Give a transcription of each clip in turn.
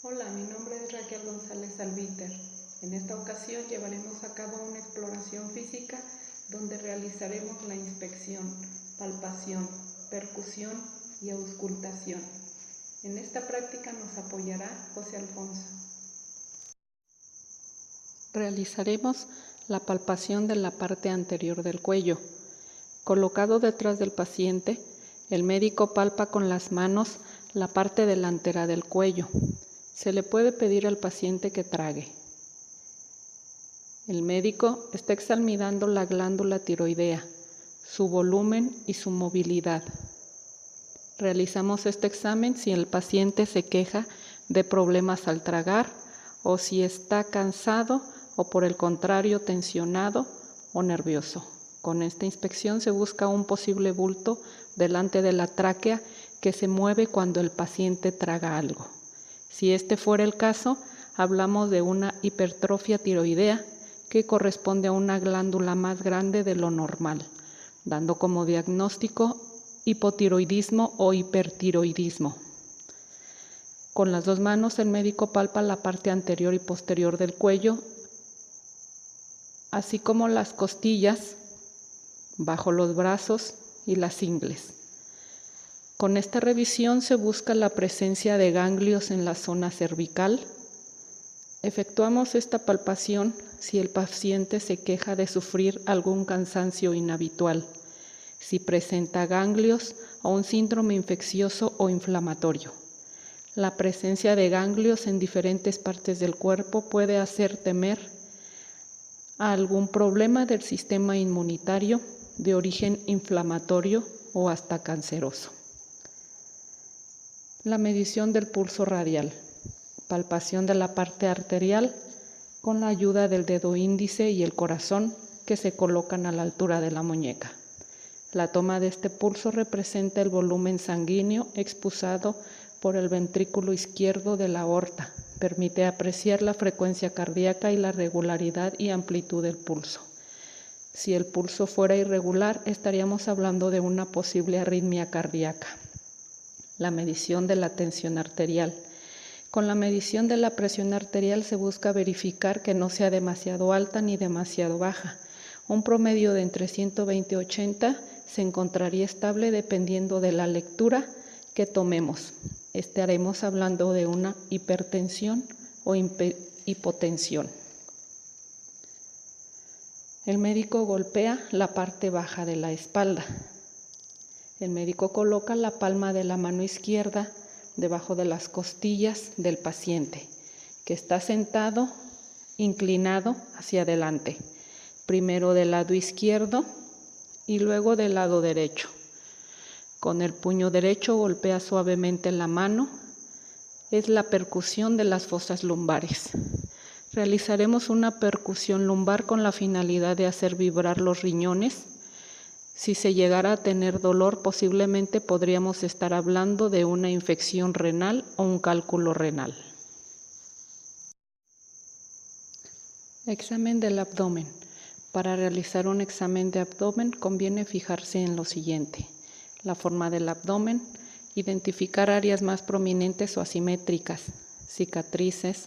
Hola, mi nombre es Raquel González Albiter. En esta ocasión llevaremos a cabo una exploración física donde realizaremos la inspección, palpación, percusión y auscultación. En esta práctica nos apoyará José Alfonso. Realizaremos la palpación de la parte anterior del cuello. Colocado detrás del paciente, el médico palpa con las manos la parte delantera del cuello. Se le puede pedir al paciente que trague. El médico está examinando la glándula tiroidea, su volumen y su movilidad. Realizamos este examen si el paciente se queja de problemas al tragar o si está cansado o por el contrario tensionado o nervioso. Con esta inspección se busca un posible bulto delante de la tráquea que se mueve cuando el paciente traga algo. Si este fuera el caso, hablamos de una hipertrofia tiroidea que corresponde a una glándula más grande de lo normal, dando como diagnóstico hipotiroidismo o hipertiroidismo. Con las dos manos el médico palpa la parte anterior y posterior del cuello, así como las costillas, bajo los brazos y las ingles. Con esta revisión se busca la presencia de ganglios en la zona cervical. Efectuamos esta palpación si el paciente se queja de sufrir algún cansancio inhabitual, si presenta ganglios o un síndrome infeccioso o inflamatorio. La presencia de ganglios en diferentes partes del cuerpo puede hacer temer a algún problema del sistema inmunitario de origen inflamatorio o hasta canceroso. La medición del pulso radial. Palpación de la parte arterial con la ayuda del dedo índice y el corazón que se colocan a la altura de la muñeca. La toma de este pulso representa el volumen sanguíneo expulsado por el ventrículo izquierdo de la aorta. Permite apreciar la frecuencia cardíaca y la regularidad y amplitud del pulso. Si el pulso fuera irregular, estaríamos hablando de una posible arritmia cardíaca. La medición de la tensión arterial. Con la medición de la presión arterial se busca verificar que no sea demasiado alta ni demasiado baja. Un promedio de entre 120 y 80 se encontraría estable dependiendo de la lectura que tomemos. Estaremos hablando de una hipertensión o hipotensión. El médico golpea la parte baja de la espalda. El médico coloca la palma de la mano izquierda debajo de las costillas del paciente, que está sentado, inclinado hacia adelante, primero del lado izquierdo y luego del lado derecho. Con el puño derecho golpea suavemente la mano. Es la percusión de las fosas lumbares. Realizaremos una percusión lumbar con la finalidad de hacer vibrar los riñones. Si se llegara a tener dolor, posiblemente podríamos estar hablando de una infección renal o un cálculo renal. Examen del abdomen. Para realizar un examen de abdomen conviene fijarse en lo siguiente: la forma del abdomen, identificar áreas más prominentes o asimétricas, cicatrices,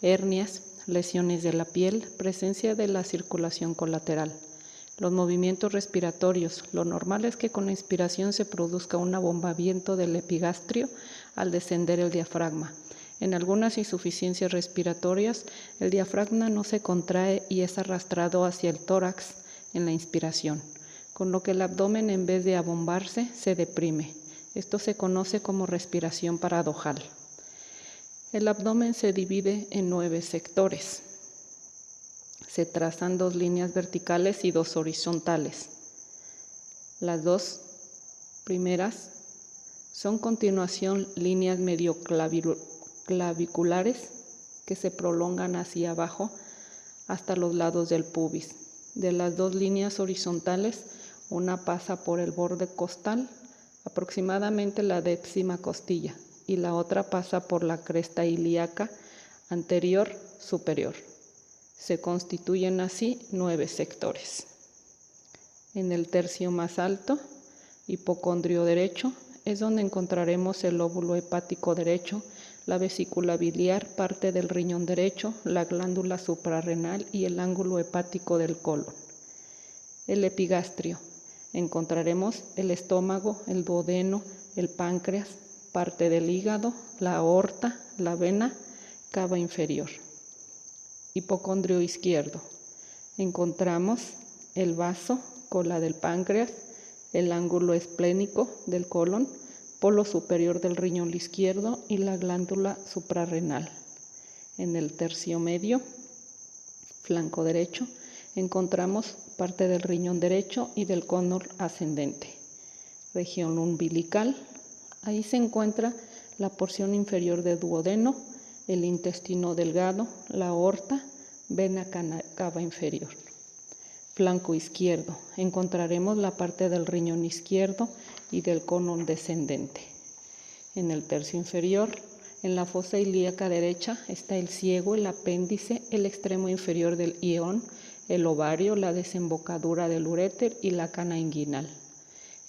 hernias, lesiones de la piel, presencia de la circulación colateral. Los movimientos respiratorios. Lo normal es que con la inspiración se produzca un abombamiento del epigastrio al descender el diafragma. En algunas insuficiencias respiratorias, el diafragma no se contrae y es arrastrado hacia el tórax en la inspiración, con lo que el abdomen, en vez de abombarse, se deprime. Esto se conoce como respiración paradojal. El abdomen se divide en 9 sectores. Se trazan 2 líneas verticales y 2 horizontales. Las 2 primeras son continuación líneas medio claviculares que se prolongan hacia abajo hasta los lados del pubis. De las 2 líneas horizontales, una pasa por el borde costal, aproximadamente la 10ª costilla, y la otra pasa por la cresta ilíaca anterior superior. Se constituyen así 9 sectores. En el tercio más alto, hipocondrio derecho, es donde encontraremos el lóbulo hepático derecho, la vesícula biliar, parte del riñón derecho, la glándula suprarrenal y el ángulo hepático del colon. El epigastrio. Encontraremos el estómago, el duodeno, el páncreas, parte del hígado, la aorta, la vena, cava inferior. Hipocondrio izquierdo. Encontramos el vaso, cola del páncreas, el ángulo esplénico del colon, polo superior del riñón izquierdo y la glándula suprarrenal. En el tercio medio, flanco derecho, encontramos parte del riñón derecho y del cono ascendente. Región umbilical, ahí se encuentra la porción inferior del duodeno, el intestino delgado, la aorta, vena cava inferior. Flanco izquierdo, encontraremos la parte del riñón izquierdo y del cono descendente. En el tercio inferior, en la fosa ilíaca derecha, está el ciego, el apéndice, el extremo inferior del ión, el ovario, la desembocadura del uréter y la cana inguinal.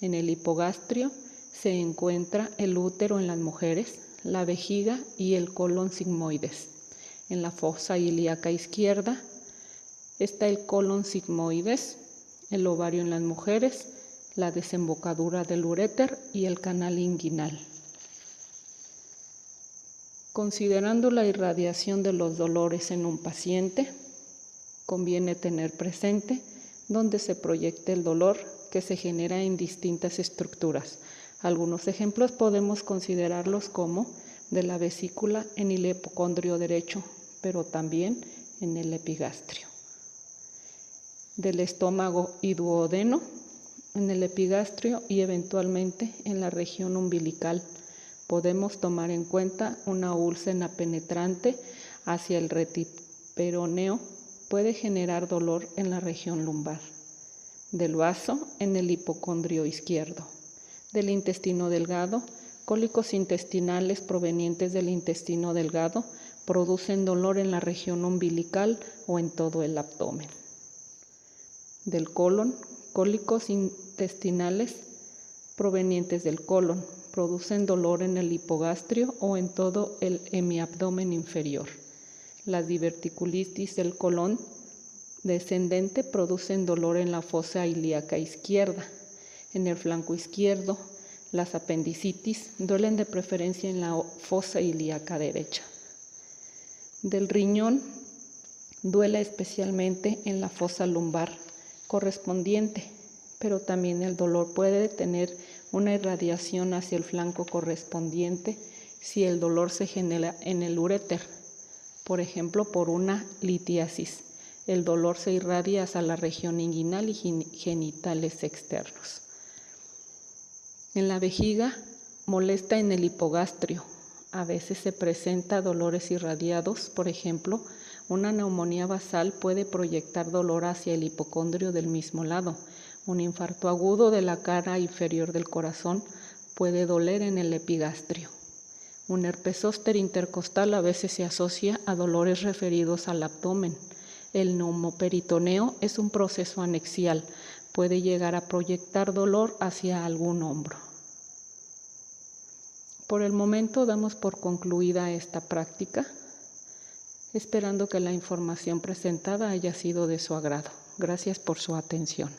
En el hipogastrio se encuentra el útero en las mujeres, la vejiga y el colon sigmoides. En la fosa ilíaca izquierda está el colon sigmoides, el ovario en las mujeres, la desembocadura del uréter y el canal inguinal. Considerando la irradiación de los dolores en un paciente, conviene tener presente dónde se proyecta el dolor que se genera en distintas estructuras. Algunos ejemplos podemos considerarlos como de la vesícula en el hipocondrio derecho, pero también en el epigastrio. Del estómago y duodeno, en el epigastrio y eventualmente en la región umbilical. Podemos tomar en cuenta una úlcera penetrante hacia el retiperoneo, puede generar dolor en la región lumbar. Del vaso en el hipocondrio izquierdo. Del intestino delgado, cólicos intestinales provenientes del intestino delgado producen dolor en la región umbilical o en todo el abdomen. Del colon, cólicos intestinales provenientes del colon producen dolor en el hipogastrio o en todo el hemiabdomen inferior. La diverticulitis del colon descendente producen dolor en la fosa ilíaca izquierda. En el flanco izquierdo, las apendicitis duelen de preferencia en la fosa ilíaca derecha. Del riñón duele especialmente en la fosa lumbar correspondiente, pero también el dolor puede tener una irradiación hacia el flanco correspondiente si el dolor se genera en el uréter, por ejemplo por una litiasis. El dolor se irradia hacia la región inguinal y genitales externos. En la vejiga molesta en el hipogastrio. A veces se presenta dolores irradiados, por ejemplo, una neumonía basal puede proyectar dolor hacia el hipocondrio del mismo lado. Un infarto agudo de la cara inferior del corazón puede doler en el epigastrio. Un herpes zóster intercostal a veces se asocia a dolores referidos al abdomen. El neumoperitoneo es un proceso anexial, puede llegar a proyectar dolor hacia algún hombro. Por el momento damos por concluida esta práctica, esperando que la información presentada haya sido de su agrado. Gracias por su atención.